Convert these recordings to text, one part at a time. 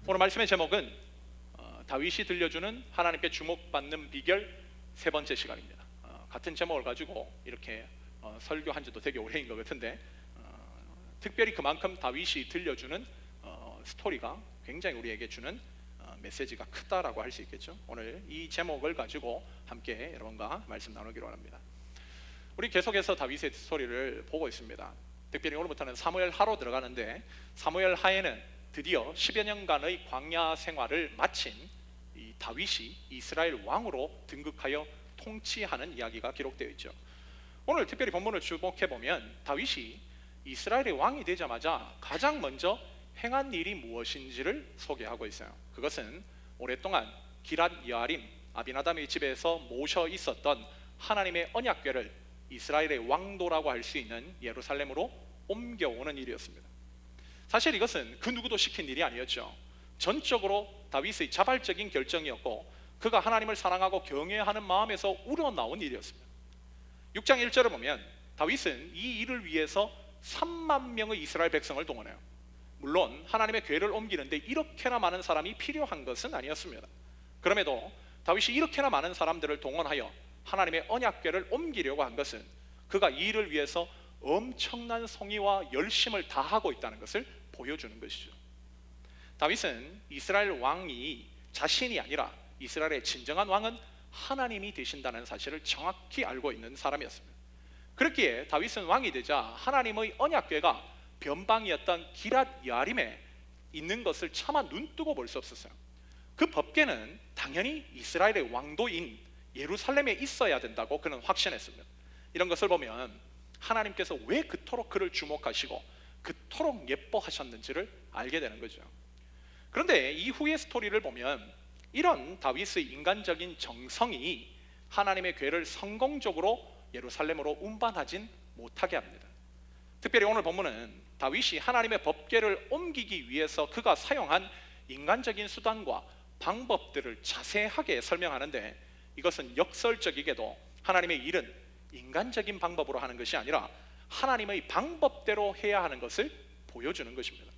오늘 말씀의 제목은 다윗이 들려주는 하나님께 주목받는 비결 세 번째 시간입니다. 같은 제목을 가지고 이렇게 설교한 지도 되게 오래인 것 같은데 특별히 그만큼 다윗이 들려주는 스토리가 굉장히 우리에게 주는 메시지가 크다라고 할 수 있겠죠. 오늘 이 제목을 가지고 함께 여러분과 말씀 나누기로 합니다. 우리 계속해서 다윗의 스토리를 보고 있습니다. 특별히 오늘부터는 사무엘 하로 들어가는데, 사무엘 하에는 드디어 10여 년간의 광야 생활을 마친 이 다윗이 이스라엘 왕으로 등극하여 통치하는 이야기가 기록되어 있죠. 오늘 특별히 본문을 주목해 보면 다윗이 이스라엘의 왕이 되자마자 가장 먼저 행한 일이 무엇인지를 소개하고 있어요. 그것은 오랫동안 기랏 여아림 아비나답의 집에서 모셔 있었던 하나님의 언약궤를 이스라엘의 왕도라고 할 수 있는 예루살렘으로 옮겨오는 일이었습니다. 사실 이것은 그 누구도 시킨 일이 아니었죠. 전적으로 다윗의 자발적인 결정이었고, 그가 하나님을 사랑하고 경외하는 마음에서 우러나온 일이었습니다. 6장 1절을 보면 다윗은 이 일을 위해서 3만 명의 이스라엘 백성을 동원해요. 물론 하나님의 궤를 옮기는데 이렇게나 많은 사람이 필요한 것은 아니었습니다. 그럼에도 다윗이 이렇게나 많은 사람들을 동원하여 하나님의 언약궤를 옮기려고 한 것은 그가 이 일을 위해서 엄청난 성의와 열심을 다하고 있다는 것을 보여주는 것이죠. 다윗은 이스라엘 왕이 자신이 아니라 이스라엘의 진정한 왕은 하나님이 되신다는 사실을 정확히 알고 있는 사람이었습니다. 그렇기에 다윗은 왕이 되자 하나님의 언약궤가 변방이었던 기랏 여아림에 있는 것을 차마 눈뜨고 볼 수 없었어요. 그 법궤는 당연히 이스라엘의 왕도인 예루살렘에 있어야 된다고 그는 확신했습니다. 이런 것을 보면 하나님께서 왜 그토록 그를 주목하시고 그토록 예뻐하셨는지를 알게 되는 거죠. 그런데 이후의 스토리를 보면 이런 다윗의 인간적인 정성이 하나님의 궤를 성공적으로 예루살렘으로 운반하진 못하게 합니다. 특별히 오늘 본문은 다윗이 하나님의 법궤를 옮기기 위해서 그가 사용한 인간적인 수단과 방법들을 자세하게 설명하는데, 이것은 역설적이게도 하나님의 일은 인간적인 방법으로 하는 것이 아니라 하나님의 방법대로 해야 하는 것을 보여주는 것입니다.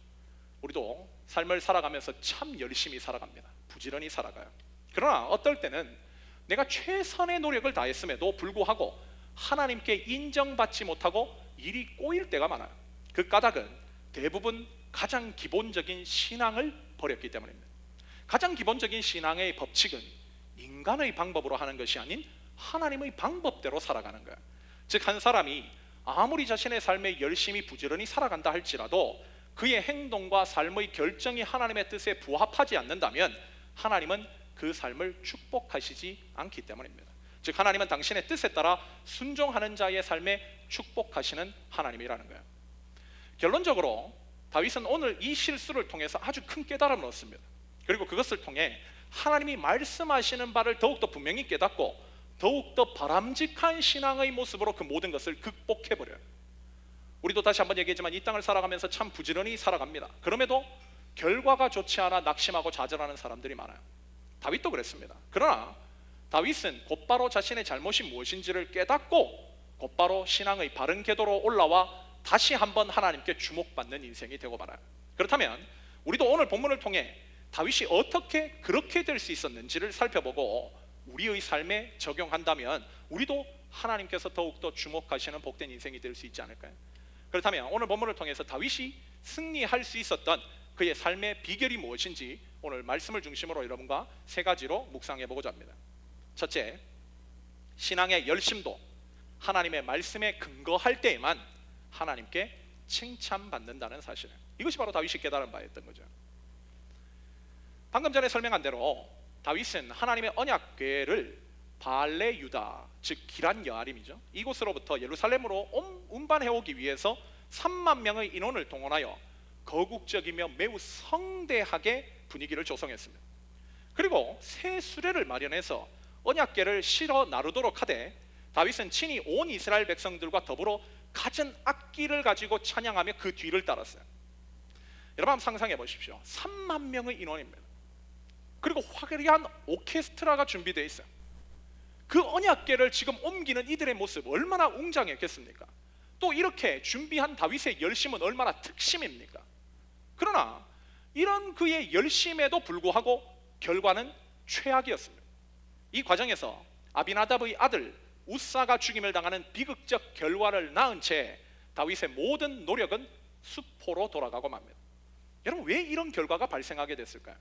우리도 삶을 살아가면서 참 열심히 살아갑니다. 부지런히 살아가요. 그러나 어떨 때는 내가 최선의 노력을 다했음에도 불구하고 하나님께 인정받지 못하고 일이 꼬일 때가 많아요. 그 까닭은 대부분 가장 기본적인 신앙을 버렸기 때문입니다. 가장 기본적인 신앙의 법칙은 인간의 방법으로 하는 것이 아닌 하나님의 방법대로 살아가는 거예요. 즉, 한 사람이 아무리 자신의 삶에 열심히 부지런히 살아간다 할지라도 그의 행동과 삶의 결정이 하나님의 뜻에 부합하지 않는다면 하나님은 그 삶을 축복하시지 않기 때문입니다. 즉, 하나님은 당신의 뜻에 따라 순종하는 자의 삶에 축복하시는 하나님이라는 거예요. 결론적으로 다윗은 오늘 이 실수를 통해서 아주 큰 깨달음을 얻습니다. 그리고 그것을 통해 하나님이 말씀하시는 바를 더욱더 분명히 깨닫고 더욱더 바람직한 신앙의 모습으로 그 모든 것을 극복해버려요. 우리도 다시 한번 얘기했지만 이 땅을 살아가면서 참 부지런히 살아갑니다. 그럼에도 결과가 좋지 않아 낙심하고 좌절하는 사람들이 많아요. 다윗도 그랬습니다. 그러나 다윗은 곧바로 자신의 잘못이 무엇인지를 깨닫고 곧바로 신앙의 바른 궤도로 올라와 다시 한번 하나님께 주목받는 인생이 되고 말아요. 그렇다면 우리도 오늘 본문을 통해 다윗이 어떻게 그렇게 될 수 있었는지를 살펴보고 우리의 삶에 적용한다면 우리도 하나님께서 더욱더 주목하시는 복된 인생이 될 수 있지 않을까요? 그렇다면 오늘 본문을 통해서 다윗이 승리할 수 있었던 그의 삶의 비결이 무엇인지 오늘 말씀을 중심으로 여러분과 세 가지로 묵상해 보고자 합니다. 첫째, 신앙의 열심도 하나님의 말씀에 근거할 때에만 하나님께 칭찬받는다는 사실, 이것이 바로 다윗이 깨달은 바였던 거죠. 방금 전에 설명한 대로 다윗은 하나님의 언약궤를 발레 유다, 즉 기란 여아림이죠, 이곳으로부터 예루살렘으로 운반해오기 위해서 3만 명의 인원을 동원하여 거국적이며 매우 성대하게 분위기를 조성했습니다. 그리고 새 수레를 마련해서 언약궤를 실어 나르도록 하되 다윗은 친히 온 이스라엘 백성들과 더불어 갖은 악기를 가지고 찬양하며 그 뒤를 따랐어요. 여러분 한번 상상해 보십시오. 3만 명의 인원입니다. 그리고 화려한 오케스트라가 준비되어 있어요. 그 언약궤를 지금 옮기는 이들의 모습 얼마나 웅장했겠습니까? 또 이렇게 준비한 다윗의 열심은 얼마나 특심입니까? 그러나 이런 그의 열심에도 불구하고 결과는 최악이었습니다. 이 과정에서 아비나답의 아들 우사가 죽임을 당하는 비극적 결과를 낳은 채 다윗의 모든 노력은 수포로 돌아가고 맙니다. 여러분, 왜 이런 결과가 발생하게 됐을까요?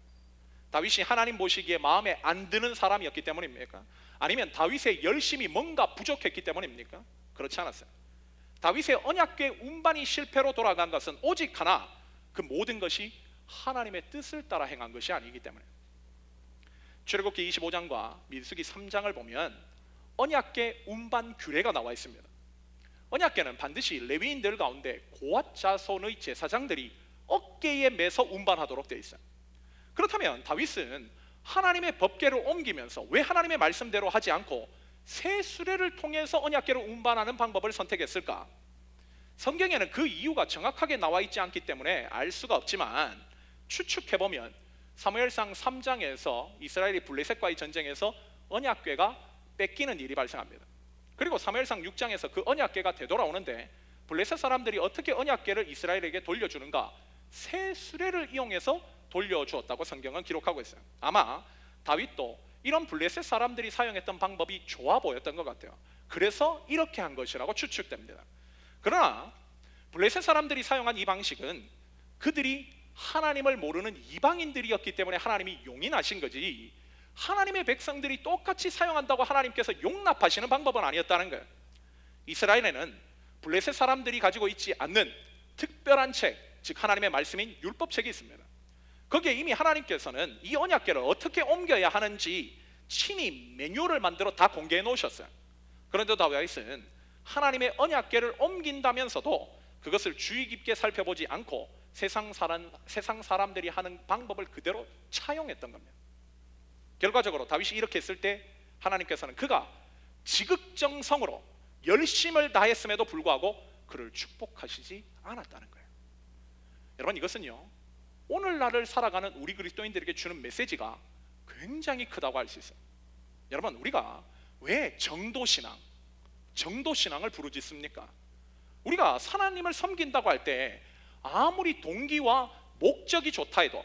다윗이 하나님 보시기에 마음에 안 드는 사람이었기 때문입니까? 아니면 다윗의 열심이 뭔가 부족했기 때문입니까? 그렇지 않았어요. 다윗의 언약궤 운반이 실패로 돌아간 것은 오직 하나, 그 모든 것이 하나님의 뜻을 따라 행한 것이 아니기 때문에. 출애굽기 25장과 민수기 3장을 보면 언약궤 운반 규례가 나와 있습니다. 언약궤는 반드시 레위인들 가운데 고앗 자손의 제사장들이 어깨에 매서 운반하도록 되어 있어요. 그렇다면 다윗은 하나님의 법궤를 옮기면서 왜 하나님의 말씀대로 하지 않고 새 수레를 통해서 언약궤를 운반하는 방법을 선택했을까? 성경에는 그 이유가 정확하게 나와 있지 않기 때문에 알 수가 없지만 추측해보면 사무엘상 3장에서 이스라엘이 블레셋과의 전쟁에서 언약궤가 뺏기는 일이 발생합니다. 그리고 사무엘상 6장에서 그 언약궤가 되돌아오는데 블레셋 사람들이 어떻게 언약궤를 이스라엘에게 돌려주는가? 새 수레를 이용해서 돌려주었다고 성경은 기록하고 있어요. 아마 다윗도 이런 블레셋 사람들이 사용했던 방법이 좋아 보였던 것 같아요. 그래서 이렇게 한 것이라고 추측됩니다. 그러나 블레셋 사람들이 사용한 이 방식은 그들이 하나님을 모르는 이방인들이었기 때문에 하나님이 용인하신 거지, 하나님의 백성들이 똑같이 사용한다고 하나님께서 용납하시는 방법은 아니었다는 거예요. 이스라엘에는 블레셋 사람들이 가지고 있지 않는 특별한 책, 즉 하나님의 말씀인 율법책이 있습니다. 거기에 이미 하나님께서는 이 언약궤를 어떻게 옮겨야 하는지 친히 매뉴얼을 만들어 다 공개해 놓으셨어요. 그런데 다윗은 하나님의 언약궤를 옮긴다면서도 그것을 주의 깊게 살펴보지 않고 세상 사람들이 하는 방법을 그대로 차용했던 겁니다. 결과적으로 다윗이 이렇게 했을 때 하나님께서는 그가 지극정성으로 열심을 다했음에도 불구하고 그를 축복하시지 않았다는 거예요. 여러분, 이것은요 오늘날을 살아가는 우리 그리스도인들에게 주는 메시지가 굉장히 크다고 할 수 있어요. 여러분, 우리가 왜 정도신앙을 부르짖습니까? 우리가 하나님을 섬긴다고 할 때 아무리 동기와 목적이 좋다 해도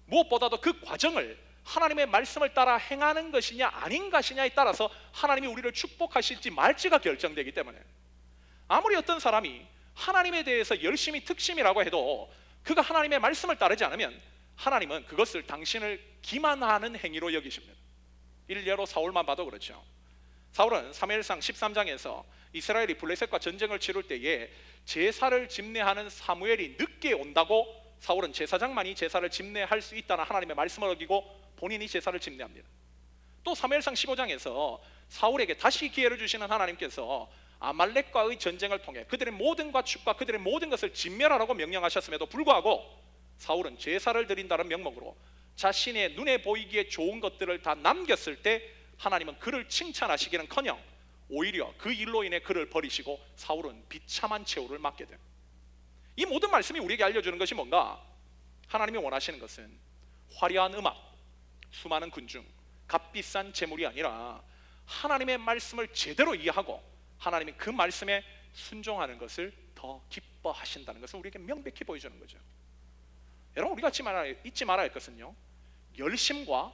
무엇보다도 그 과정을 하나님의 말씀을 따라 행하는 것이냐 아닌 것이냐에 따라서 하나님이 우리를 축복하실지 말지가 결정되기 때문에, 아무리 어떤 사람이 하나님에 대해서 열심히 특심이라고 해도 그가 하나님의 말씀을 따르지 않으면 하나님은 그것을 당신을 기만하는 행위로 여기십니다. 일례로 사울만 봐도 그렇죠. 사울은 사무엘상 13장에서 이스라엘이 블레셋과 전쟁을 치룰 때에 제사를 집례하는 사무엘이 늦게 온다고 사울은 제사장만이 제사를 집례할 수 있다는 하나님의 말씀을 어기고 본인이 제사를 집례합니다. 또 사무엘상 15장에서 사울에게 다시 기회를 주시는 하나님께서 아말렉과의 전쟁을 통해 그들의 모든 가축과 그들의 모든 것을 진멸하라고 명령하셨음에도 불구하고 사울은 제사를 드린다는 명목으로 자신의 눈에 보이기에 좋은 것들을 다 남겼을 때 하나님은 그를 칭찬하시기는커녕 오히려 그 일로 인해 그를 버리시고 사울은 비참한 최후를 맞게 됩니다. 이 모든 말씀이 우리에게 알려주는 것이 뭔가? 하나님이 원하시는 것은 화려한 음악, 수많은 군중, 값비싼 재물이 아니라 하나님의 말씀을 제대로 이해하고 하나님이 그 말씀에 순종하는 것을 더 기뻐하신다는 것을 우리에게 명백히 보여주는 거죠. 여러분, 우리가 잊지 말아야 할 것은요, 열심과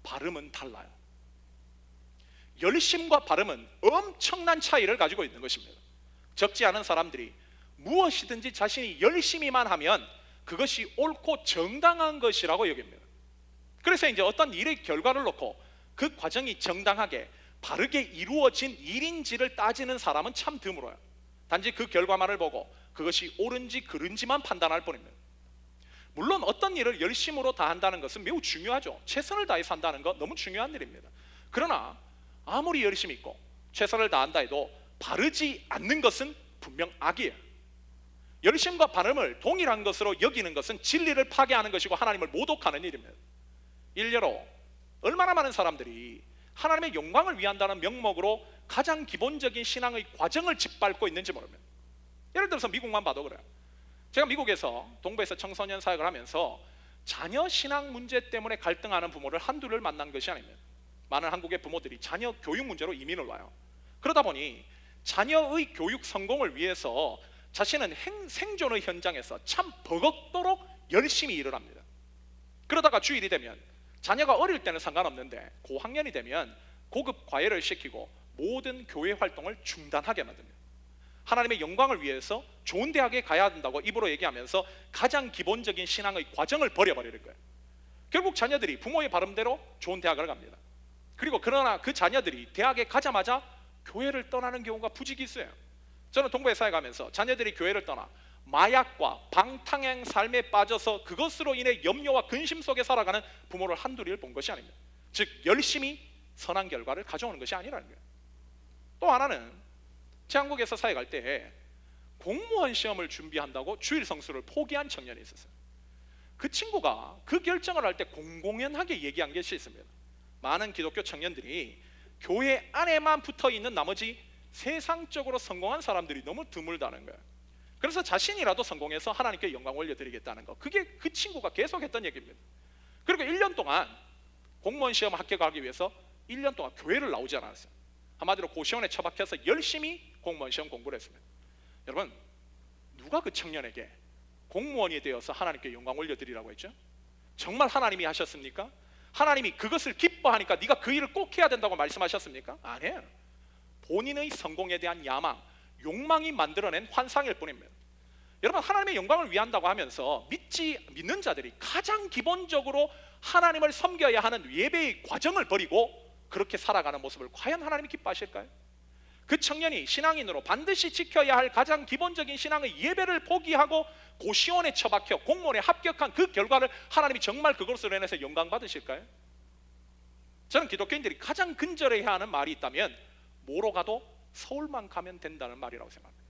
발음은 달라요. 열심과 발음은 엄청난 차이를 가지고 있는 것입니다. 적지 않은 사람들이 무엇이든지 자신이 열심히만 하면 그것이 옳고 정당한 것이라고 여깁니다. 그래서 이제 어떤 일의 결과를 놓고 그 과정이 정당하게 바르게 이루어진 일인지를 따지는 사람은 참 드물어요. 단지 그 결과만을 보고 그것이 옳은지 그른지만 판단할 뿐입니다. 물론 어떤 일을 열심으로 다한다는 것은 매우 중요하죠. 최선을 다해서 한다는 것 너무 중요한 일입니다. 그러나 아무리 열심히 있고 최선을 다한다 해도 바르지 않는 것은 분명 악이에요. 열심과 발음을 동일한 것으로 여기는 것은 진리를 파괴하는 것이고 하나님을 모독하는 일입니다. 일례로 얼마나 많은 사람들이 하나님의 영광을 위한다는 명목으로 가장 기본적인 신앙의 과정을 짓밟고 있는지 모릅니다. 예를 들어서 미국만 봐도 그래요. 제가 미국에서 동부에서 청소년 사역을 하면서 자녀 신앙 문제 때문에 갈등하는 부모를 한둘을 만난 것이 아닙니다. 많은 한국의 부모들이 자녀 교육 문제로 이민을 와요. 그러다 보니 자녀의 교육 성공을 위해서 자신은 생존의 현장에서 참 버겁도록 열심히 일을 합니다. 그러다가 주일이 되면 자녀가 어릴 때는 상관없는데 고학년이 되면 고급 과외를 시키고 모든 교회 활동을 중단하게 만듭니다. 하나님의 영광을 위해서 좋은 대학에 가야 된다고 입으로 얘기하면서 가장 기본적인 신앙의 과정을 버려버릴 거예요. 결국 자녀들이 부모의 바람대로 좋은 대학을 갑니다. 그리고 그러나 그 자녀들이 대학에 가자마자 교회를 떠나는 경우가 부지기수예요. 저는 동부의 사회 가면서 자녀들이 교회를 떠나 마약과 방탕한 삶에 빠져서 그것으로 인해 염려와 근심 속에 살아가는 부모를 한둘이를 본 것이 아닙니다. 즉 열심히 선한 결과를 가져오는 것이 아니라는 거예요. 또 하나는 제 한국에서 사회 갈 때 공무원 시험을 준비한다고 주일 성수를 포기한 청년이 있었어요. 그 친구가 그 결정을 할 때 공공연하게 얘기한 것이 있습니다. 많은 기독교 청년들이 교회 안에만 붙어있는 나머지 세상적으로 성공한 사람들이 너무 드물다는 거예요. 그래서 자신이라도 성공해서 하나님께 영광 올려드리겠다는 거, 그게 그 친구가 계속 했던 얘기입니다. 그리고 1년 동안 공무원 시험 합격하기 위해서 1년 동안 교회를 나오지 않았어요. 한마디로 고시원에 처박혀서 열심히 공무원 시험 공부를 했습니다. 여러분, 누가 그 청년에게 공무원이 되어서 하나님께 영광 올려드리라고 했죠? 정말 하나님이 하셨습니까? 하나님이 그것을 기뻐하니까 네가 그 일을 꼭 해야 된다고 말씀하셨습니까? 아니에요. 본인의 성공에 대한 야망, 욕망이 만들어낸 환상일 뿐입니다. 여러분, 하나님의 영광을 위한다고 하면서 믿는 자들이 가장 기본적으로 하나님을 섬겨야 하는 예배의 과정을 버리고 그렇게 살아가는 모습을 과연 하나님이 기뻐하실까요? 그 청년이 신앙인으로 반드시 지켜야 할 가장 기본적인 신앙의 예배를 포기하고 고시원에 처박혀 공무원에 합격한 그 결과를 하나님이 정말 그것으로 인해서 영광 받으실까요? 저는 기독교인들이 가장 근절해야 하는 말이 있다면 뭐로 가도 서울만 가면 된다는 말이라고 생각합니다.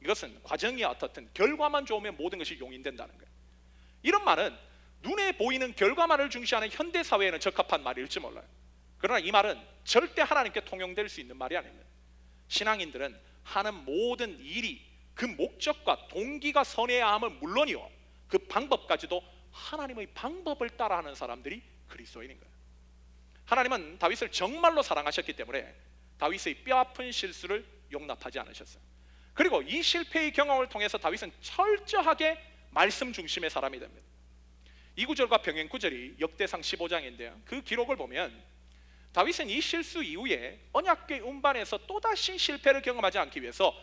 이것은 과정이 어떻든 결과만 좋으면 모든 것이 용인된다는 거예요. 이런 말은 눈에 보이는 결과만을 중시하는 현대사회에는 적합한 말일지 몰라요. 그러나 이 말은 절대 하나님께 통용될 수 있는 말이 아닙니다. 신앙인들은 하는 모든 일이 그 목적과 동기가 선해야 함은 물론이요, 그 방법까지도 하나님의 방법을 따라하는 사람들이 그리스도인인 거예요. 하나님은 다윗을 정말로 사랑하셨기 때문에 다윗의 뼈아픈 실수를 용납하지 않으셨어요. 그리고 이 실패의 경험을 통해서 다윗은 철저하게 말씀 중심의 사람이 됩니다. 이 구절과 병행 구절이 역대상 15장인데요 그 기록을 보면 다윗은 이 실수 이후에 언약궤 운반에서 또다시 실패를 경험하지 않기 위해서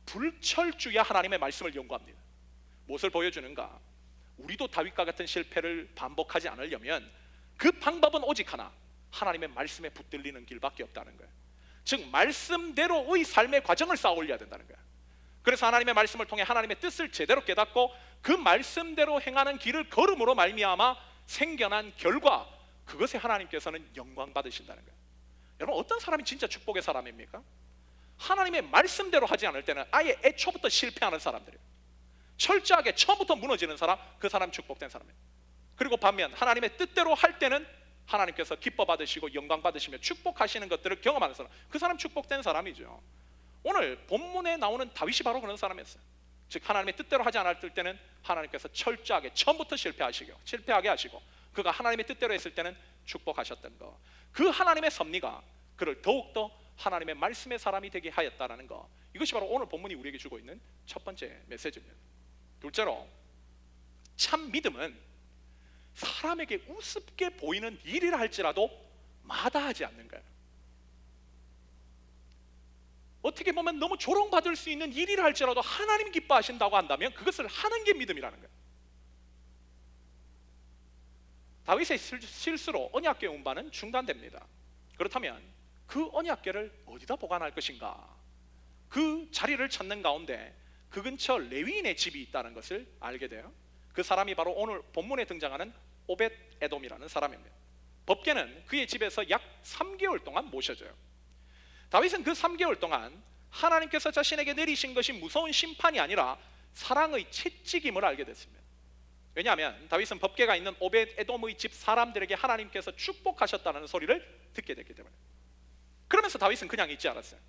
불철주야 하나님의 말씀을 연구합니다. 무엇을 보여주는가? 우리도 다윗과 같은 실패를 반복하지 않으려면 그 방법은 오직 하나, 하나님의 말씀에 붙들리는 길밖에 없다는 거예요. 즉 말씀대로의 삶의 과정을 쌓아 올려야 된다는 거예요. 그래서 하나님의 말씀을 통해 하나님의 뜻을 제대로 깨닫고 그 말씀대로 행하는 길을 걸음으로 말미암아 생겨난 결과, 그것에 하나님께서는 영광 받으신다는 거예요. 여러분, 어떤 사람이 진짜 축복의 사람입니까? 하나님의 말씀대로 하지 않을 때는 아예 애초부터 실패하는 사람들이에요. 철저하게 처음부터 무너지는 사람, 그 사람 축복된 사람이에요. 그리고 반면 하나님의 뜻대로 할 때는 하나님께서 기뻐 받으시고 영광 받으시며 축복하시는 것들을 경험하는 사람, 그 사람 축복된 사람이죠. 오늘 본문에 나오는 다윗이 바로 그런 사람이었어요. 즉 하나님의 뜻대로 하지 않을 때는 하나님께서 철저하게 처음부터 실패하게 하시고 그가 하나님의 뜻대로 했을 때는 축복하셨던 거, 그 하나님의 섭리가 그를 더욱더 하나님의 말씀의 사람이 되게 하였다는 거, 이것이 바로 오늘 본문이 우리에게 주고 있는 첫 번째 메시지입니다. 둘째로, 참 믿음은 사람에게 우습게 보이는 일이라 할지라도 마다하지 않는 거예요. 어떻게 보면 너무 조롱받을 수 있는 일이라 할지라도 하나님 기뻐하신다고 한다면 그것을 하는 게 믿음이라는 거예요. 다윗의 실수로 언약궤 운반은 중단됩니다. 그렇다면 그 언약궤를 어디다 보관할 것인가? 그 자리를 찾는 가운데 그 근처 레위인의 집이 있다는 것을 알게 돼요. 그 사람이 바로 오늘 본문에 등장하는 오벳 에돔이라는 사람입니다. 법궤는 그의 집에서 약 3개월 동안 모셔져요. 다윗은 그 3개월 동안 하나님께서 자신에게 내리신 것이 무서운 심판이 아니라 사랑의 채찍임을 알게 됐습니다. 왜냐하면 다윗은 법궤가 있는 오벳 에돔의 집 사람들에게 하나님께서 축복하셨다는 소리를 듣게 됐기 때문에. 그러면서 다윗은 그냥 있지 않았어요.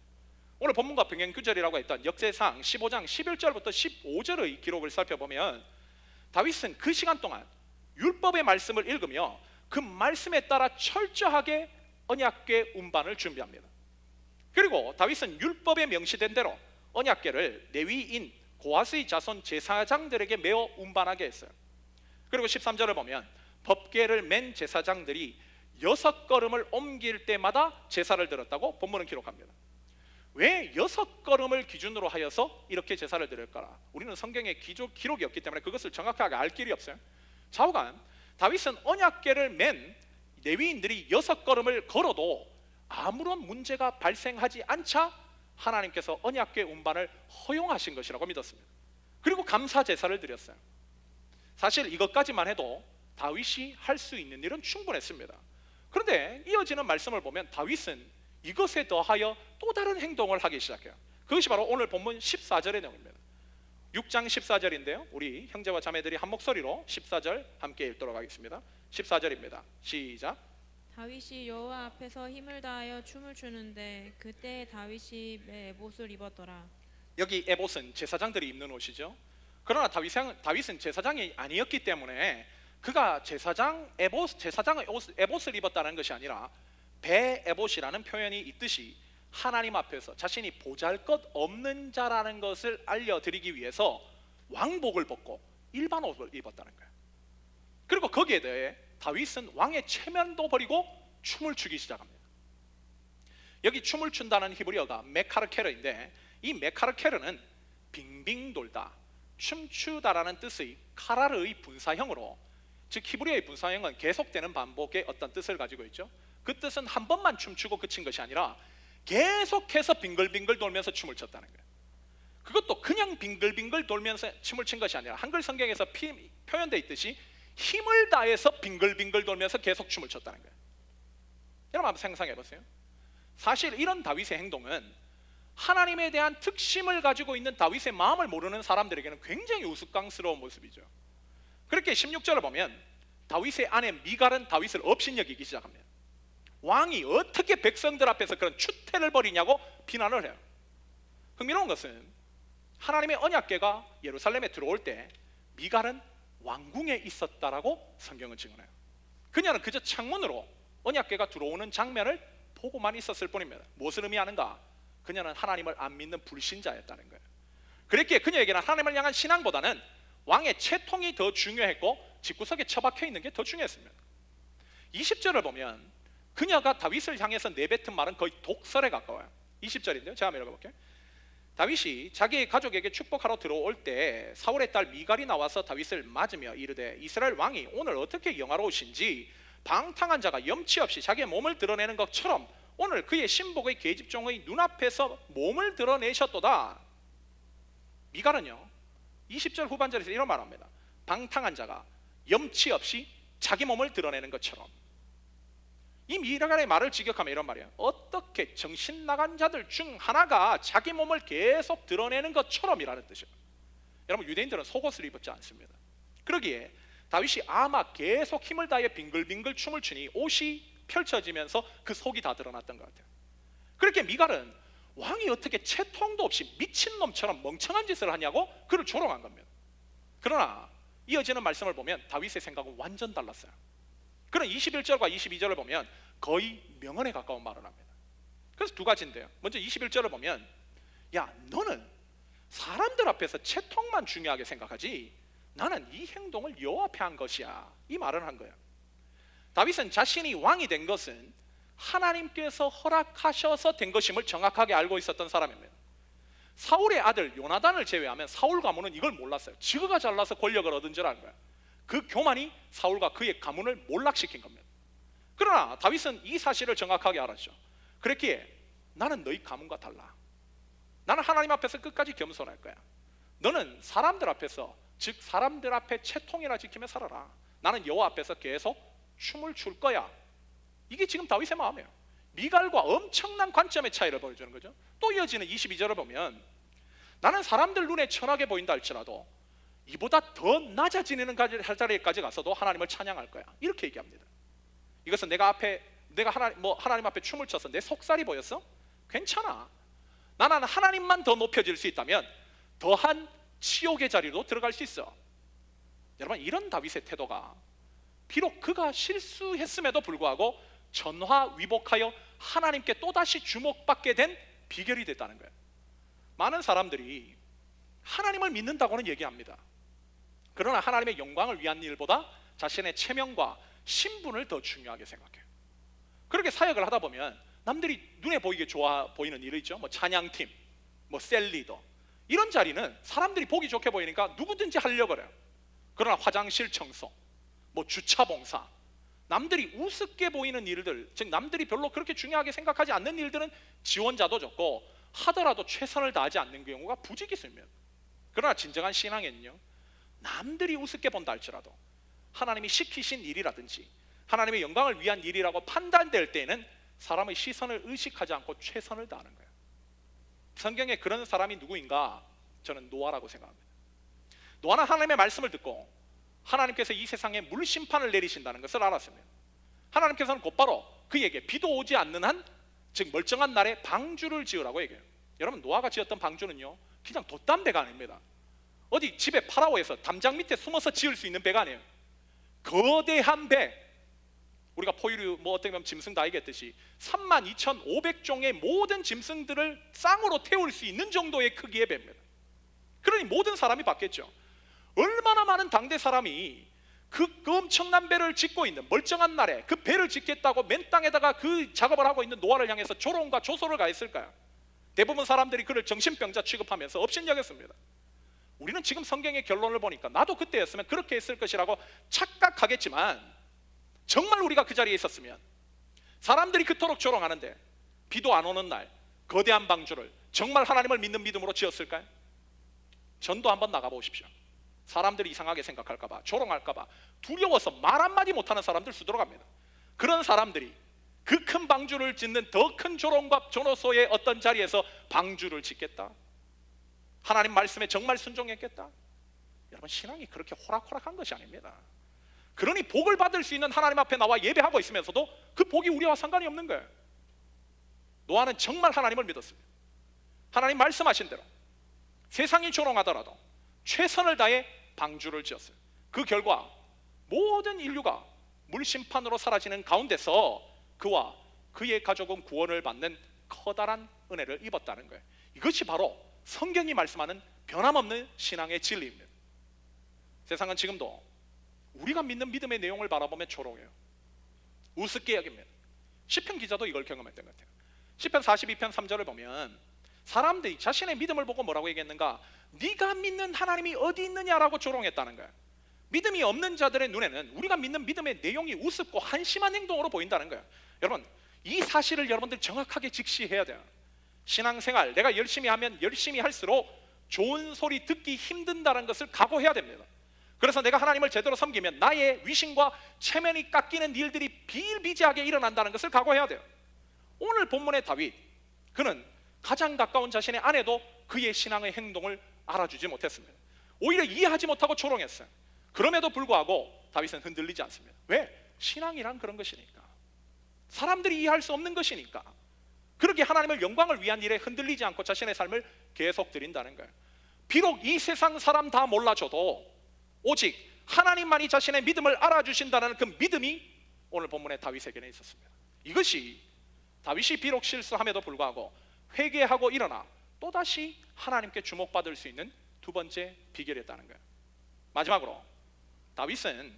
오늘 본문과 병행 구절이라고 했던 역대상 15장 11절부터 15절의 기록을 살펴보면 다윗은 그 시간 동안 율법의 말씀을 읽으며 그 말씀에 따라 철저하게 언약궤 운반을 준비합니다. 그리고 다윗은 율법에 명시된 대로 언약궤를 레위인 고핫의 자손 제사장들에게 메어 운반하게 했어요. 그리고 13절을 보면 법궤를 맨 제사장들이 6걸음을 옮길 때마다 제사를 드렸다고 본문은 기록합니다. 왜 6걸음을 기준으로 하여서 이렇게 제사를 드릴까라? 우리는 성경에 기록이 없기 때문에 그것을 정확하게 알 길이 없어요. 좌우간 다윗은 언약궤를 맨 레위인들이 6걸음을 걸어도 아무런 문제가 발생하지 않자 하나님께서 언약궤 운반을 허용하신 것이라고 믿었습니다. 그리고 감사 제사를 드렸어요. 사실 이것까지만 해도 다윗이 할 수 있는 일은 충분했습니다. 그런데 이어지는 말씀을 보면 다윗은 이것에 더하여 또 다른 행동을 하기 시작해요. 그것이 바로 오늘 본문 14절의 내용입니다. 6장 14절인데요 우리 형제와 자매들이 한 목소리로 14절 함께 읽도록 하겠습니다. 14절입니다. 시작. 다윗이 여호와 앞에서 힘을 다하여 춤을 추는데 그때 다윗이 에봇을 입었더라. 여기 에봇은 제사장들이 입는 옷이죠. 그러나 다윗은 제사장이 아니었기 때문에 그가 제사장의 에봇을 입었다는 것이 아니라 배 에봇이라는 표현이 있듯이 하나님 앞에서 자신이 보잘것없는 자라는 것을 알려드리기 위해서 왕복을 벗고 일반 옷을 입었다는 거예요. 그리고 거기에 대해 다윗은 왕의 체면도 버리고 춤을 추기 시작합니다. 여기 춤을 춘다는 히브리어가 메카르케르인데 이 메카르케르는 빙빙 돌다, 춤추다라는 뜻의 카라르의 분사형으로, 즉 히브리어의 분사형은 계속되는 반복의 어떤 뜻을 가지고 있죠. 그 뜻은 한 번만 춤추고 그친 것이 아니라 계속해서 빙글빙글 돌면서 춤을 췄다는 거예요. 그것도 그냥 빙글빙글 돌면서 춤을 춘 것이 아니라 한글 성경에서 표현되어 있듯이 힘을 다해서 빙글빙글 돌면서 계속 춤을 췄다는 거예요. 여러분 한번 상상해 보세요. 사실 이런 다윗의 행동은 하나님에 대한 특심을 가지고 있는 다윗의 마음을 모르는 사람들에게는 굉장히 우스꽝스러운 모습이죠. 그렇게 16절을 보면 다윗의 아내 미갈은 다윗을 업신여기기 시작합니다. 왕이 어떻게 백성들 앞에서 그런 추태를 벌이냐고 비난을 해요. 흥미로운 것은 하나님의 언약궤가 예루살렘에 들어올 때 미갈은 왕궁에 있었다라고 성경은 증언해요. 그녀는 그저 창문으로 언약궤가 들어오는 장면을 보고만 있었을 뿐입니다. 무엇을 의미하는가? 그녀는 하나님을 안 믿는 불신자였다는 거예요. 그랬기에 그녀에게는 하나님을 향한 신앙보다는 왕의 채통이 더 중요했고 집구석에 처박혀 있는 게 더 중요했습니다. 20절을 보면 그녀가 다윗을 향해서 내뱉은 말은 거의 독설에 가까워요. 20절인데요 제가 한번 읽어볼게요. 다윗이 자기의 가족에게 축복하러 들어올 때 사울의 딸 미갈이 나와서 다윗을 맞으며 이르되 이스라엘 왕이 오늘 어떻게 영화로우신지 방탕한 자가 염치 없이 자기의 몸을 드러내는 것처럼 오늘 그의 신복의 계집종의 눈앞에서 몸을 드러내셨도다. 미갈은요 20절 후반절에서 이런 말을 합니다. 방탕한 자가 염치 없이 자기 몸을 드러내는 것처럼. 이 미갈의 말을 직역하면 이런 말이에요. 어떻게 정신 나간 자들 중 하나가 자기 몸을 계속 드러내는 것처럼이라는 뜻이에요. 여러분 유대인들은 속옷을 입지 않습니다. 그러기에 다윗이 아마 계속 힘을 다해 빙글빙글 춤을 추니 옷이 펼쳐지면서 그 속이 다 드러났던 것 같아요. 그렇게 미갈은 왕이 어떻게 채통도 없이 미친놈처럼 멍청한 짓을 하냐고 그를 조롱한 겁니다. 그러나 이어지는 말씀을 보면 다윗의 생각은 완전 달랐어요. 그런 21절과 22절을 보면 거의 명언에 가까운 말을 합니다. 그래서 두 가지인데요. 먼저 21절을 보면 야 너는 사람들 앞에서 채통만 중요하게 생각하지 나는 이 행동을 여호와 앞에 한 것이야, 이 말을 한 거예요. 다윗은 자신이 왕이 된 것은 하나님께서 허락하셔서 된 것임을 정확하게 알고 있었던 사람입니다. 사울의 아들 요나단을 제외하면 사울 가문은 이걸 몰랐어요. 지가 잘나서 권력을 얻은 줄 아는 거예요. 그 교만이 사울과 그의 가문을 몰락시킨 겁니다. 그러나 다윗은 이 사실을 정확하게 알았죠. 그랬기에 나는 너희 가문과 달라. 나는 하나님 앞에서 끝까지 겸손할 거야. 너는 사람들 앞에서, 즉 사람들 앞에 채통이나 지키며 살아라. 나는 여호와 앞에서 계속 춤을 출 거야. 이게 지금 다윗의 마음이에요. 미갈과 엄청난 관점의 차이를 보여주는 거죠. 또 이어지는 22절을 보면 나는 사람들 눈에 천하게 보인다 할지라도 이보다 더 낮아지는 자리에까지 가서도 하나님을 찬양할 거야, 이렇게 얘기합니다. 이것은 내가 하나님 앞에 춤을 춰서 내 속살이 보였어? 괜찮아. 나는 하나님만 더 높여질 수 있다면 더한 치욕의 자리로 들어갈 수 있어. 여러분 이런 다윗의 태도가 비록 그가 실수했음에도 불구하고 전화위복하여 하나님께 또다시 주목받게 된 비결이 됐다는 거예요. 많은 사람들이 하나님을 믿는다고는 얘기합니다. 그러나 하나님의 영광을 위한 일보다 자신의 체면과 신분을 더 중요하게 생각해요. 그렇게 사역을 하다 보면 남들이 눈에 보이게 좋아 보이는 일이 있죠. 뭐 찬양팀, 뭐 셀리더, 이런 자리는 사람들이 보기 좋게 보이니까 누구든지 하려고 그래요. 그러나 화장실 청소, 뭐 주차 봉사, 남들이 우습게 보이는 일들, 즉 남들이 별로 그렇게 중요하게 생각하지 않는 일들은 지원자도 적고 하더라도 최선을 다하지 않는 경우가 부지기수입니다. 그러나 진정한 신앙에는요, 남들이 우습게 본다 할지라도 하나님이 시키신 일이라든지 하나님의 영광을 위한 일이라고 판단될 때에는 사람의 시선을 의식하지 않고 최선을 다하는 거예요. 성경에 그런 사람이 누구인가? 저는 노아라고 생각합니다. 노아는 하나님의 말씀을 듣고 하나님께서 이 세상에 물심판을 내리신다는 것을 알았습니다. 하나님께서는 곧바로 그에게 비도 오지 않는 한, 즉 멀쩡한 날에 방주를 지으라고 얘기해요. 여러분, 노아가 지었던 방주는요, 그냥 돛담 배가 아닙니다. 어디 집에 파라오에서 담장 밑에 숨어서 지을 수 있는 배가 아니에요. 거대한 배. 우리가 포유류 뭐 어떻게 보면 짐승 다 얘기했듯이 32,500종의 모든 짐승들을 쌍으로 태울 수 있는 정도의 크기의 배입니다. 그러니 모든 사람이 봤겠죠. 얼마나 많은 당대 사람이 그 엄청난 배를 짓고 있는 멀쩡한 날에 그 배를 짓겠다고 맨 땅에다가 그 작업을 하고 있는 노아를 향해서 조롱과 조소를 가했을까요? 대부분 사람들이 그를 정신병자 취급하면서 업신여겼습니다. 우리는 지금 성경의 결론을 보니까 나도 그때였으면 그렇게 했을 것이라고 착각하겠지만, 정말 우리가 그 자리에 있었으면 사람들이 그토록 조롱하는데 비도 안 오는 날 거대한 방주를 정말 하나님을 믿는 믿음으로 지었을까요? 전도 한번 나가보십시오. 사람들이 이상하게 생각할까봐, 조롱할까봐 두려워서 말 한마디 못하는 사람들 수두룩 합니다. 그런 사람들이 그 큰 방주를 짓는 더 큰 조롱과 조노소의 어떤 자리에서 방주를 짓겠다? 하나님 말씀에 정말 순종했겠다? 여러분, 신앙이 그렇게 호락호락한 것이 아닙니다. 그러니 복을 받을 수 있는 하나님 앞에 나와 예배하고 있으면서도 그 복이 우리와 상관이 없는 거예요. 노아는 정말 하나님을 믿었습니다. 하나님 말씀하신 대로 세상이 조롱하더라도 최선을 다해 방주를 지었어요. 그 결과 모든 인류가 물심판으로 사라지는 가운데서 그와 그의 가족은 구원을 받는 커다란 은혜를 입었다는 거예요. 이것이 바로 성경이 말씀하는 변함없는 신앙의 진리입니다. 세상은 지금도 우리가 믿는 믿음의 내용을 바라보며 조롱해요. 우습게 여깁니다. 시편 기자도 이걸 경험했던 것 같아요. 시편 42편 3절을 보면 사람들이 자신의 믿음을 보고 뭐라고 얘기했는가? 네가 믿는 하나님이 어디 있느냐라고 조롱했다는 거예요. 믿음이 없는 자들의 눈에는 우리가 믿는 믿음의 내용이 우습고 한심한 행동으로 보인다는 거예요. 여러분, 이 사실을 여러분들 정확하게 직시해야 돼요. 신앙생활, 내가 열심히 하면 열심히 할수록 좋은 소리 듣기 힘든다는 것을 각오해야 됩니다. 그래서 내가 하나님을 제대로 섬기면 나의 위신과 체면이 깎이는 일들이 비일비재하게 일어난다는 것을 각오해야 돼요. 오늘 본문의 다윗, 그는 가장 가까운 자신의 아내도 그의 신앙의 행동을 알아주지 못했습니다. 오히려 이해하지 못하고 조롱했어요. 그럼에도 불구하고 다윗은 흔들리지 않습니다. 왜? 신앙이란 그런 것이니까. 사람들이 이해할 수 없는 것이니까. 그렇게 하나님을 영광을 위한 일에 흔들리지 않고 자신의 삶을 계속 드린다는 거예요. 비록 이 세상 사람 다 몰라줘도 오직 하나님만이 자신의 믿음을 알아주신다는 그 믿음이 오늘 본문의 다윗에게는 있었습니다. 이것이 다윗이 비록 실수함에도 불구하고 회개하고 일어나 또다시 하나님께 주목받을 수 있는 두 번째 비결이었다는 거예요. 마지막으로 다윗은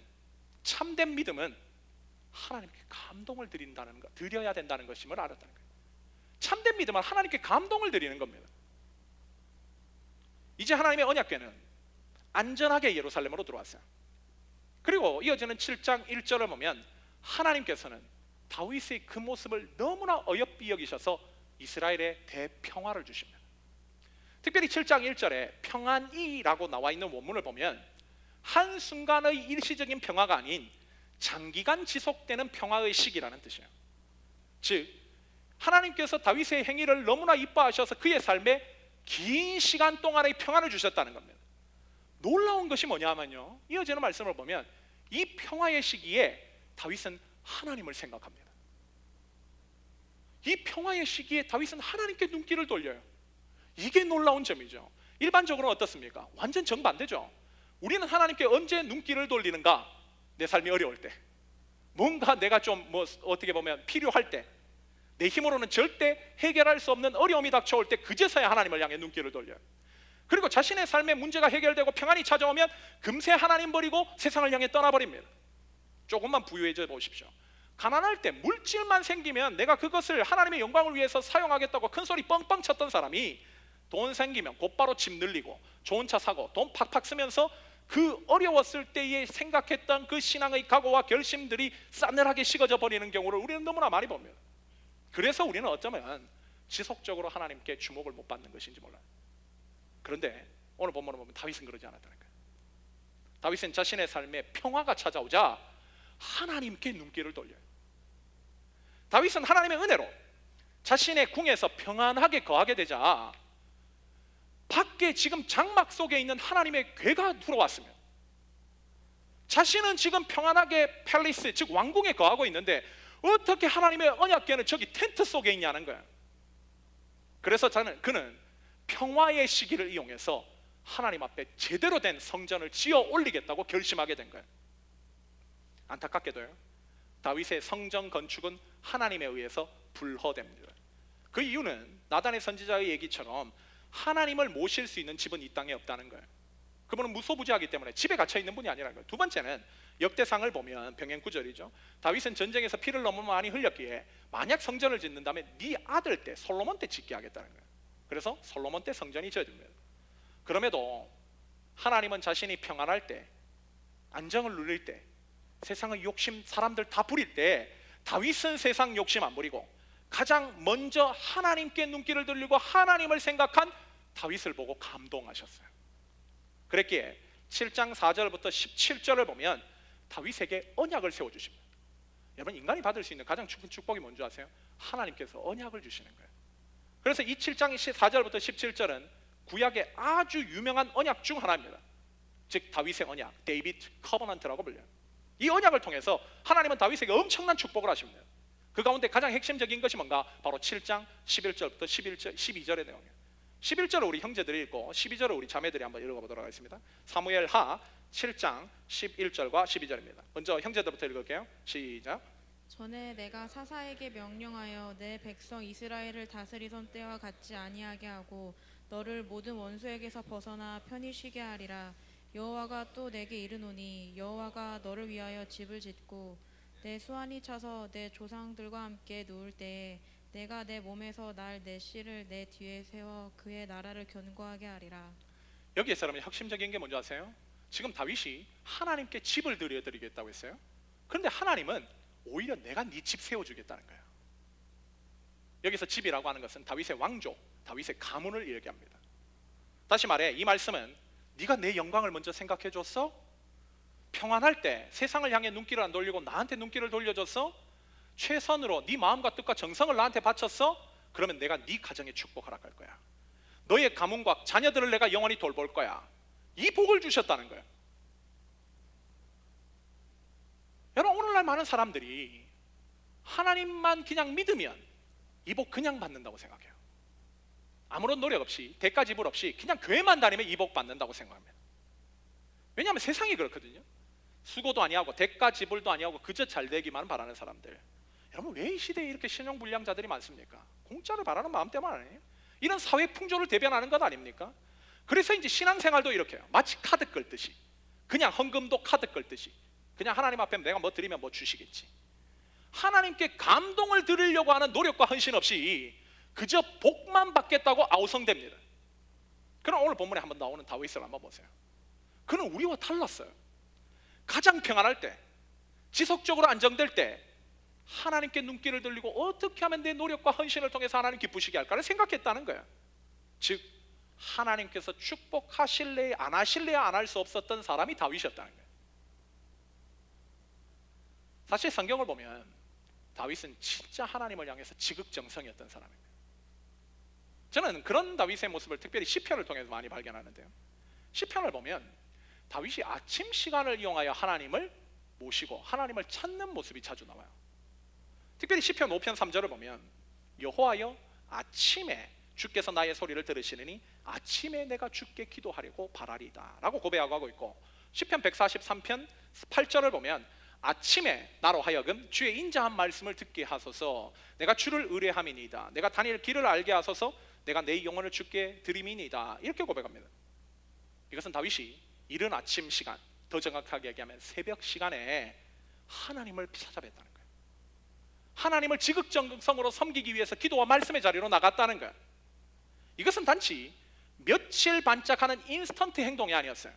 참된 믿음은 하나님께 감동을 드린다는 것, 드려야 된다는 것임을 알았다는 거예요. 참된 믿음은 하나님께 감동을 드리는 겁니다. 이제 하나님의 언약궤는 안전하게 예루살렘으로 들어왔어요. 그리고 이어지는 7장 1절을 보면 하나님께서는 다윗의 그 모습을 너무나 어여삐 여기셔서 이스라엘에 대평화를 주십니다. 특별히 7장 1절에 평안이라고 나와 있는 원문을 보면 한순간의 일시적인 평화가 아닌 장기간 지속되는 평화의 시기라는 뜻이에요. 즉 하나님께서 다윗의 행위를 너무나 이뻐하셔서 그의 삶에 긴 시간 동안의 평안을 주셨다는 겁니다. 놀라운 것이 뭐냐면요, 이어지는 말씀을 보면 이 평화의 시기에 다윗은 하나님을 생각합니다. 이 평화의 시기에 다윗은 하나님께 눈길을 돌려요. 이게 놀라운 점이죠. 일반적으로는 어떻습니까? 완전 정반대죠. 우리는 하나님께 언제 눈길을 돌리는가? 내 삶이 어려울 때, 뭔가 내가 좀 어떻게 보면 필요할 때, 내 힘으로는 절대 해결할 수 없는 어려움이 닥쳐올 때 그제서야 하나님을 향해 눈길을 돌려요. 그리고 자신의 삶의 문제가 해결되고 평안이 찾아오면 금세 하나님 버리고 세상을 향해 떠나버립니다. 조금만 부유해져 보십시오. 가난할 때 물질만 생기면 내가 그것을 하나님의 영광을 위해서 사용하겠다고 큰 소리 뻥뻥 쳤던 사람이 돈 생기면 곧바로 집 늘리고 좋은 차 사고 돈 팍팍 쓰면서 그 어려웠을 때에 생각했던 그 신앙의 각오와 결심들이 싸늘하게 식어져 버리는 경우를 우리는 너무나 많이 봅니다. 그래서 우리는 어쩌면 지속적으로 하나님께 주목을 못 받는 것인지 몰라요. 그런데 오늘 본문을 보면 다윗은 그러지 않았다는 거예요. 다윗은 자신의 삶에 평화가 찾아오자 하나님께 눈길을 돌려요. 다윗은 하나님의 은혜로 자신의 궁에서 평안하게 거하게 되자 밖에 지금 장막 속에 있는 하나님의 괴가 들어왔으면 자신은 지금 평안하게 팰리스 즉 왕궁에 거하고 있는데 어떻게 하나님의 언약궤는 저기 텐트 속에 있냐는 거예요. 그래서 그는 평화의 시기를 이용해서 하나님 앞에 제대로 된 성전을 지어 올리겠다고 결심하게 된 거예요. 안타깝게도요, 다윗의 성전 건축은 하나님에 의해서 불허됩니다. 그 이유는 나단의 선지자의 얘기처럼 하나님을 모실 수 있는 집은 이 땅에 없다는 거예요. 그분은 무소부지하기 때문에 집에 갇혀 있는 분이 아니라는 거예요. 두 번째는 역대상을 보면 병행 구절이죠. 다윗은 전쟁에서 피를 너무 많이 흘렸기에 만약 성전을 짓는다면 네 아들 때 솔로몬 때 짓게 하겠다는 거예요. 그래서 솔로몬 때 성전이 지어집니다. 그럼에도 하나님은 자신이 평안할 때, 안정을 누릴 때, 세상의 욕심 사람들 다 부릴 때 다윗은 세상 욕심 안 부리고 가장 먼저 하나님께 눈길을 돌리고 하나님을 생각한 다윗을 보고 감동하셨어요. 그랬기에 7장 4절부터 17절을 보면 다윗에게 언약을 세워주십니다. 여러분, 인간이 받을 수 있는 가장 큰 축복이 뭔지 아세요? 하나님께서 언약을 주시는 거예요. 그래서 이 7장 4절부터 17절은 구약의 아주 유명한 언약 중 하나입니다. 즉 다윗의 언약, 데이비드 커버넌트라고 불려요. 이 언약을 통해서 하나님은 다윗에게 엄청난 축복을 하십니다. 그 가운데 가장 핵심적인 것이 뭔가? 바로 7장 11절부터 12절의 내용이에요. 11절을 우리 형제들이 읽고 12절을 우리 자매들이 한번 읽어보도록 하겠습니다. 사무엘하 7장 11절과 12절입니다. 먼저 형제들부터 읽을게요. 시작. 전에 내가 사사에게 명령하여 내 백성 이스라엘을 다스리던 때와 같지 아니하게 하고 너를 모든 원수에게서 벗어나 편히 쉬게 하리라. 여호와가 또 내게 이르노니 여호와가 너를 위하여 집을 짓고 내 수완이 차서 내 조상들과 함께 누울 때에 내가 내 몸에서 날 내 씨를 내 뒤에 세워 그의 나라를 견고하게 하리라. 여기에서 여러분 핵심적인 게 뭔지 아세요? 지금 다윗이 하나님께 집을 드리겠다고 했어요. 그런데 하나님은 오히려 내가 네 집 세워주겠다는 거예요. 여기서 집이라고 하는 것은 다윗의 왕조, 다윗의 가문을 이야기합니다. 다시 말해 이 말씀은 네가 내 영광을 먼저 생각해 줬어? 평안할 때 세상을 향해 눈길을 안 돌리고 나한테 눈길을 돌려줬어? 최선으로 네 마음과 뜻과 정성을 나한테 바쳤어? 그러면 내가 네 가정에 축복 허락할 거야. 너의 가문과 자녀들을 내가 영원히 돌볼 거야. 이 복을 주셨다는 거예요. 여러분, 오늘날 많은 사람들이 하나님만 그냥 믿으면 이 복 그냥 받는다고 생각해요. 아무런 노력 없이, 대가 지불 없이 그냥 교회만 다니면 이 복 받는다고 생각합니다. 왜냐하면 세상이 그렇거든요. 수고도 아니하고 대가 지불도 아니하고 그저 잘 되기만 바라는 사람들. 여러분, 왜 이 시대에 이렇게 신용불량자들이 많습니까? 공짜를 바라는 마음 때문 아니에요? 이런 사회 풍조를 대변하는 것 아닙니까? 그래서 이제 신앙생활도 이렇게 해요. 마치 카드 끌듯이, 그냥 헌금도 카드 끌듯이 그냥 하나님 앞에 내가 뭐 드리면 뭐 주시겠지. 하나님께 감동을 드리려고 하는 노력과 헌신 없이 그저 복만 받겠다고 아우성됩니다. 그럼 오늘 본문에 한번 나오는 다윗을 한번 보세요. 그는 우리와 달랐어요. 가장 평안할 때, 지속적으로 안정될 때 하나님께 눈길을 돌리고 어떻게 하면 내 노력과 헌신을 통해서 하나님 기쁘시게 할까를 생각했다는 거예요. 즉 하나님께서 축복하실래야 안 하실래야 안 할 수 없었던 사람이 다윗이었다는 거예요. 사실 성경을 보면 다윗은 진짜 하나님을 향해서 지극정성이었던 사람입니다. 저는 그런 다윗의 모습을 특별히 시편을 통해서 많이 발견하는데요. 시편을 보면 다윗이 아침 시간을 이용하여 하나님을 모시고 하나님을 찾는 모습이 자주 나와요. 특별히 시편 5편 3절을 보면 여호와여 아침에 주께서 나의 소리를 들으시느니 아침에 내가 주께 기도하려고 바라리다 라고 고백하고 있고, 시편 143편 8절을 보면 아침에 나로 하여금 주의 인자한 말씀을 듣게 하소서, 내가 주를 의뢰함이니이다, 내가 다닐 길을 알게 하소서, 내가 내 영혼을 주께 드림이니이다, 이렇게 고백합니다. 이것은 다윗이 이른 아침 시간, 더 정확하게 얘기하면 새벽 시간에 하나님을 찾아뵀다는 거예요. 하나님을 지극정성으로 섬기기 위해서 기도와 말씀의 자리로 나갔다는 거예요. 이것은 단지 며칠 반짝하는 인스턴트 행동이 아니었어요.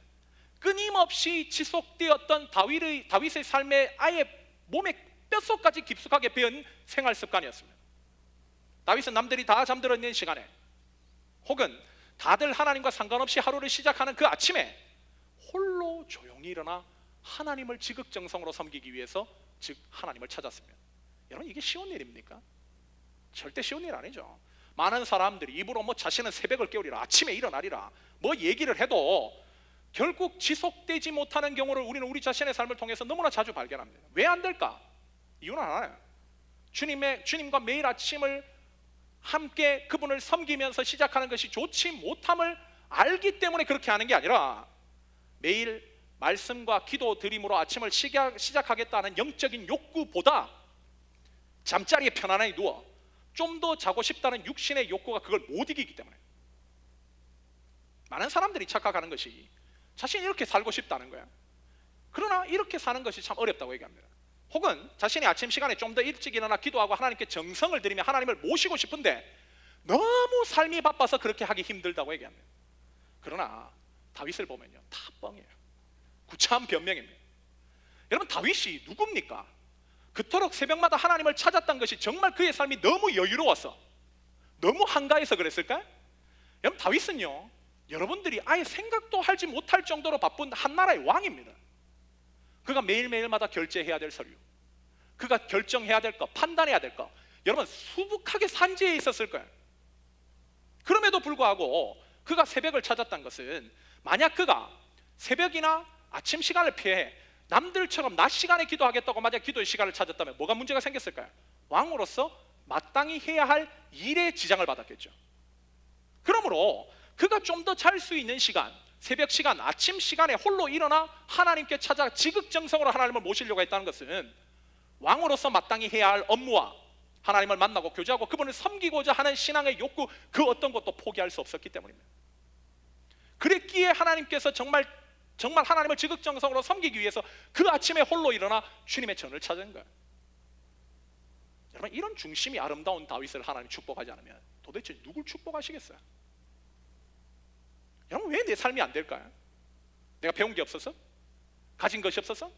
끊임없이 지속되었던 다윗의 삶에 아예 몸의 뼛속까지 깊숙하게 배은 생활 습관이었습니다. 다윗은 남들이 다 잠들어 있는 시간에, 혹은 다들 하나님과 상관없이 하루를 시작하는 그 아침에 홀로 조용히 일어나 하나님을 지극정성으로 섬기기 위해서, 즉 하나님을 찾았습니다. 여러분, 이게 쉬운 일입니까? 절대 쉬운 일 아니죠. 많은 사람들이 입으로 자신은 새벽을 깨우리라, 아침에 일어나리라 얘기를 해도 결국 지속되지 못하는 경우를 우리는 우리 자신의 삶을 통해서 너무나 자주 발견합니다. 왜 안 될까? 이유는 하나예요. 주님과 매일 아침을 함께 그분을 섬기면서 시작하는 것이 좋지 못함을 알기 때문에 그렇게 하는 게 아니라, 매일 말씀과 기도 드림으로 아침을 시작하겠다는 영적인 욕구보다 잠자리에 편안하게 누워 좀 더 자고 싶다는 육신의 욕구가 그걸 못 이기기 때문에, 많은 사람들이 착각하는 것이 자신이 이렇게 살고 싶다는 거야. 그러나 이렇게 사는 것이 참 어렵다고 얘기합니다. 혹은 자신이 아침 시간에 좀 더 일찍 일어나 기도하고 하나님께 정성을 들이며 하나님을 모시고 싶은데 너무 삶이 바빠서 그렇게 하기 힘들다고 얘기합니다. 그러나 다윗을 보면요, 다 뻥이에요. 구차한 변명입니다. 여러분, 다윗이 누굽니까? 그토록 새벽마다 하나님을 찾았던 것이 정말 그의 삶이 너무 여유로워서, 너무 한가해서 그랬을까요? 여러분, 다윗은요, 여러분들이 아예 생각도 하지 못할 정도로 바쁜 한 나라의 왕입니다. 그가 매일매일마다 결제해야 될 서류, 그가 결정해야 될 것, 판단해야 될 것, 여러분 수북하게 산지에 있었을 거예요. 그럼에도 불구하고 그가 새벽을 찾았던 것은, 만약 그가 새벽이나 아침 시간을 피해 남들처럼 낮 시간에 기도하겠다고 만약 기도의 시간을 찾았다면 뭐가 문제가 생겼을까요? 왕으로서 마땅히 해야 할 일에 지장을 받았겠죠. 그러므로 그가 좀 더 잘 수 있는 시간, 새벽 시간, 아침 시간에 홀로 일어나 하나님께 찾아 지극정성으로 하나님을 모시려고 했다는 것은 왕으로서 마땅히 해야 할 업무와 하나님을 만나고 교제하고 그분을 섬기고자 하는 신앙의 욕구, 그 어떤 것도 포기할 수 없었기 때문입니다. 그랬기에 하나님께서 정말 하나님을 지극정성으로 섬기기 위해서 그 아침에 홀로 일어나 주님의 전을 찾은 거예요. 여러분, 이런 중심이 아름다운 다윗을 하나님 축복하지 않으면 도대체 누굴 축복하시겠어요? 여러분, 왜 내 삶이 안 될까요? 내가 배운 게 없어서? 가진 것이 없어서?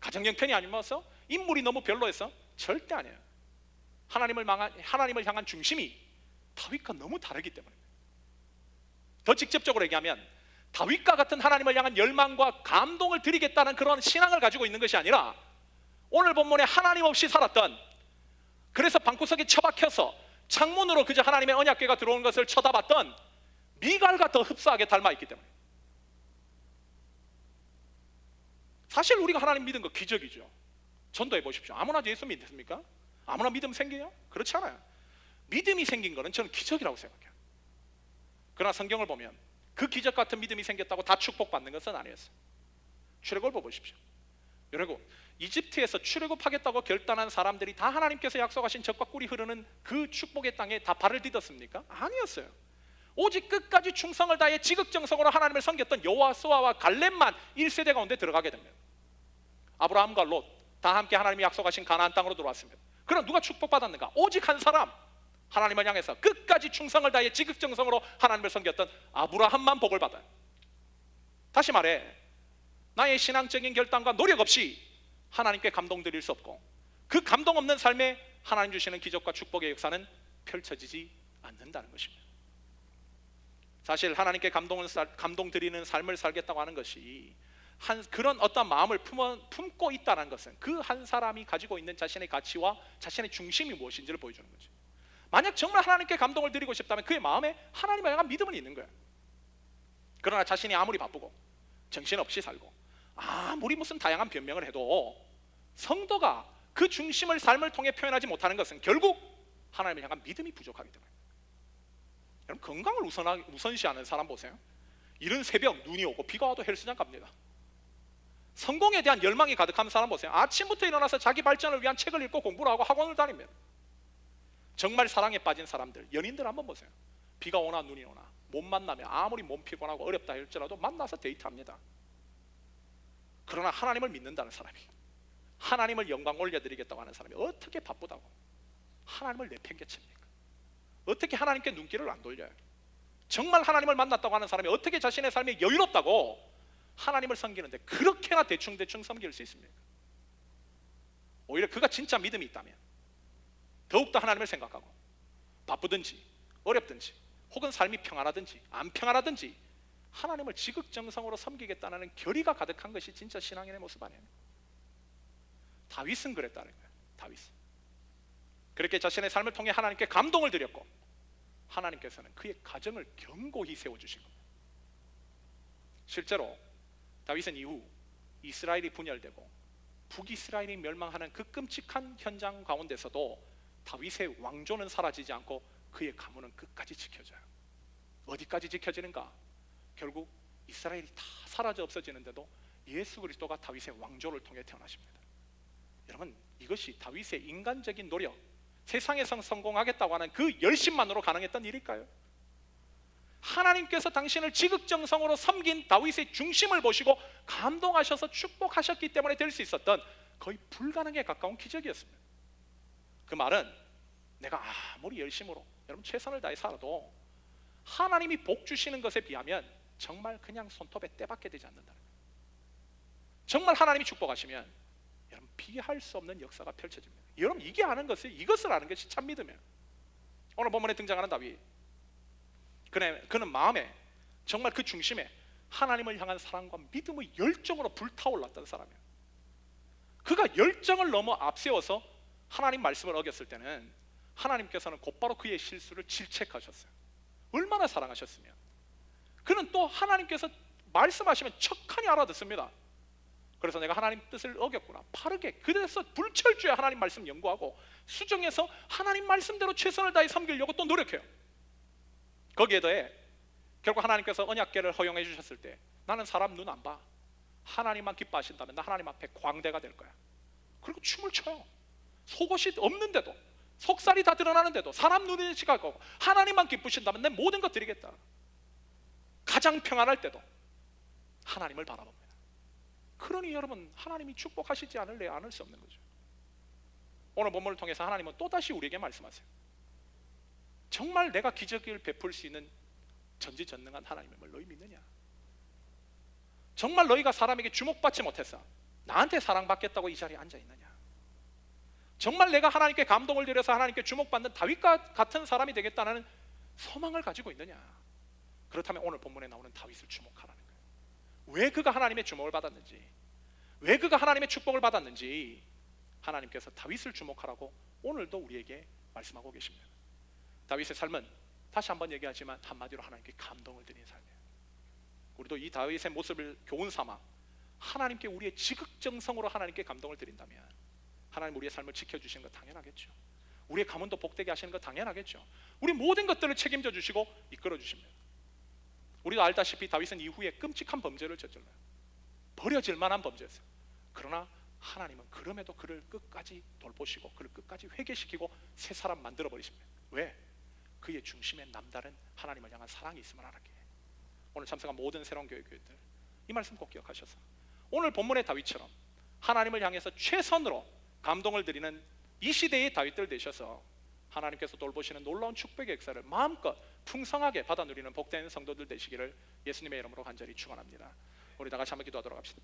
가정 형편이 안 맞아서? 인물이 너무 별로해서? 절대 아니에요. 하나님을 향한 중심이 다윗과 너무 다르기 때문에. 더 직접적으로 얘기하면 다윗과 같은 하나님을 향한 열망과 감동을 드리겠다는 그런 신앙을 가지고 있는 것이 아니라, 오늘 본문에 하나님 없이 살았던, 그래서 방구석에 처박혀서 창문으로 그저 하나님의 언약궤가 들어오는 것을 쳐다봤던 미갈과 더 흡사하게 닮아있기 때문에. 사실 우리가 하나님 믿은 거 기적이죠. 전도해 보십시오. 아무나 예수 믿습니까? 아무나 믿음 생겨요? 그렇지 않아요. 믿음이 생긴 거는 저는 기적이라고 생각해요. 그러나 성경을 보면 그 기적 같은 믿음이 생겼다고 다 축복받는 것은 아니었어요. 출애굽을 보십시오. 여러분, 이집트에서 출애굽하겠다고 결단한 사람들이 다 하나님께서 약속하신 젖과 꿀이 흐르는 그 축복의 땅에 다 발을 디뎠습니까? 아니었어요. 오직 끝까지 충성을 다해 지극정성으로 하나님을 섬겼던 여호수아와 갈렙만 1세대 가운데 들어가게 됩니다. 아브라함과 롯 다 함께 하나님이 약속하신 가나안 땅으로 들어왔습니다. 그럼 누가 축복받았는가? 오직 한 사람, 하나님을 향해서 끝까지 충성을 다해 지극정성으로 하나님을 섬겼던 아브라함만 복을 받아요. 다시 말해, 나의 신앙적인 결단과 노력 없이 하나님께 감동드릴 수 없고, 그 감동 없는 삶에 하나님 주시는 기적과 축복의 역사는 펼쳐지지 않는다는 것입니다. 사실 하나님께 감동 드리는 삶을 살겠다고 하는 것이 그런 어떤 마음을 품고 있다는 것은 그 한 사람이 가지고 있는 자신의 가치와 자신의 중심이 무엇인지를 보여주는 거죠. 만약 정말 하나님께 감동을 드리고 싶다면 그의 마음에 하나님을 향한 믿음은 있는 거예요. 그러나 자신이 아무리 바쁘고 정신없이 살고 아무리 무슨 다양한 변명을 해도 성도가 그 중심을 삶을 통해 표현하지 못하는 것은 결국 하나님을 향한 믿음이 부족하기 때문에. 여러분, 건강을 우선시하는 사람 보세요. 이른 새벽 눈이 오고 비가 와도 헬스장 갑니다. 성공에 대한 열망이 가득한 사람 보세요. 아침부터 일어나서 자기 발전을 위한 책을 읽고 공부를 하고 학원을 다닙니다. 정말 사랑에 빠진 사람들, 연인들 한번 보세요. 비가 오나 눈이 오나 못 만나면 아무리 몸 피곤하고 어렵다 할지라도 만나서 데이트합니다. 그러나 하나님을 믿는다는 사람이, 하나님을 영광 올려드리겠다고 하는 사람이 어떻게 바쁘다고 하나님을 내팽개칩니까? 어떻게 하나님께 눈길을 안 돌려요? 정말 하나님을 만났다고 하는 사람이 어떻게 자신의 삶이 여유롭다고 하나님을 섬기는데 그렇게나 대충대충 섬길 수 있습니까? 오히려 그가 진짜 믿음이 있다면 더욱더 하나님을 생각하고 바쁘든지 어렵든지 혹은 삶이 평안하든지 안 평안하든지 하나님을 지극정성으로 섬기겠다는 결의가 가득한 것이 진짜 신앙인의 모습 아니에요? 다윗은 그랬다는 거예요. 다윗은 그렇게 자신의 삶을 통해 하나님께 감동을 드렸고 하나님께서는 그의 가정을 견고히 세워주신 겁니다. 실제로 다윗은 이후 이스라엘이 분열되고 북이스라엘이 멸망하는 그 끔찍한 현장 가운데서도 다윗의 왕조는 사라지지 않고 그의 가문은 끝까지 지켜져요. 어디까지 지켜지는가? 결국 이스라엘이 다 사라져 없어지는데도 예수 그리스도가 다윗의 왕조를 통해 태어나십니다. 여러분, 이것이 다윗의 인간적인 노력, 세상에서 성공하겠다고 하는 그 열심만으로 가능했던 일일까요? 하나님께서 당신을 지극정성으로 섬긴 다윗의 중심을 보시고 감동하셔서 축복하셨기 때문에 될 수 있었던 거의 불가능에 가까운 기적이었습니다. 그 말은 내가 아무리 열심으로 여러분 최선을 다해 살아도 하나님이 복 주시는 것에 비하면 정말 그냥 손톱에 때밖에 되지 않는다는 거예요. 정말 하나님이 축복하시면 여러분 비할 수 없는 역사가 펼쳐집니다. 여러분 이것을 아는 것이 참 믿음이에요. 오늘 본문에 등장하는 다윗, 그는 마음에 정말 그 중심에 하나님을 향한 사랑과 믿음의 열정으로 불타올랐던 사람이에요. 그가 열정을 너무 앞세워서 하나님 말씀을 어겼을 때는 하나님께서는 곧바로 그의 실수를 질책하셨어요. 얼마나 사랑하셨으면. 그는 또 하나님께서 말씀하시면 척하니 알아듣습니다. 그래서 내가 하나님 뜻을 어겼구나, 바르게 그래서 불철주야 하나님 말씀 연구하고 수정해서 하나님 말씀대로 최선을 다해 섬기려고 또 노력해요. 거기에 더해 결국 하나님께서 언약궤를 허용해 주셨을 때 나는 사람 눈 안 봐, 하나님만 기뻐하신다면 나 하나님 앞에 광대가 될 거야. 그리고 춤을 춰요. 속옷이 없는데도, 속살이 다 드러나는데도 사람 눈이 지각하고 하나님만 기쁘신다면 내 모든 것 드리겠다. 가장 평안할 때도 하나님을 바라봅니다. 그러니 여러분, 하나님이 축복하시지 않을 수 없는 거죠. 오늘 본문을 통해서 하나님은 또다시 우리에게 말씀하세요. 정말 내가 기적을 베풀 수 있는 전지전능한 하나님을 너희 믿느냐? 정말 너희가 사람에게 주목받지 못해서 나한테 사랑받겠다고 이 자리에 앉아 있느냐? 정말 내가 하나님께 감동을 드려서 하나님께 주목받는 다윗과 같은 사람이 되겠다는 소망을 가지고 있느냐? 그렇다면 오늘 본문에 나오는 다윗을 주목하라는 거예요. 왜 그가 하나님의 주목을 받았는지, 왜 그가 하나님의 축복을 받았는지 하나님께서 다윗을 주목하라고 오늘도 우리에게 말씀하고 계십니다. 다윗의 삶은 다시 한번 얘기하지만 한마디로 하나님께 감동을 드린 삶이에요. 우리도 이 다윗의 모습을 교훈 삼아 하나님께 우리의 지극정성으로 하나님께 감동을 드린다면 하나님 우리의 삶을 지켜주시는 것 당연하겠죠. 우리의 가문도 복되게 하시는 것 당연하겠죠. 우리 모든 것들을 책임져 주시고 이끌어 주십니다. 우리도 알다시피 다윗은 이후에 끔찍한 범죄를 저질러요. 버려질 만한 범죄였어요. 그러나 하나님은 그럼에도 그를 끝까지 돌보시고 그를 끝까지 회개시키고 새 사람 만들어 버리십니다. 왜? 그의 중심에 남다른 하나님을 향한 사랑이 있음을 알았기에. 오늘 참석한 모든 새로운 교회들 이 말씀 꼭 기억하셔서 오늘 본문의 다윗처럼 하나님을 향해서 최선으로 감동을 드리는 이 시대의 다윗들 되셔서 하나님께서 돌보시는 놀라운 축복의 역사를 마음껏 풍성하게 받아 누리는 복된 성도들 되시기를 예수님의 이름으로 간절히 축원합니다. 우리 다 같이 한번 기도하도록 합시다.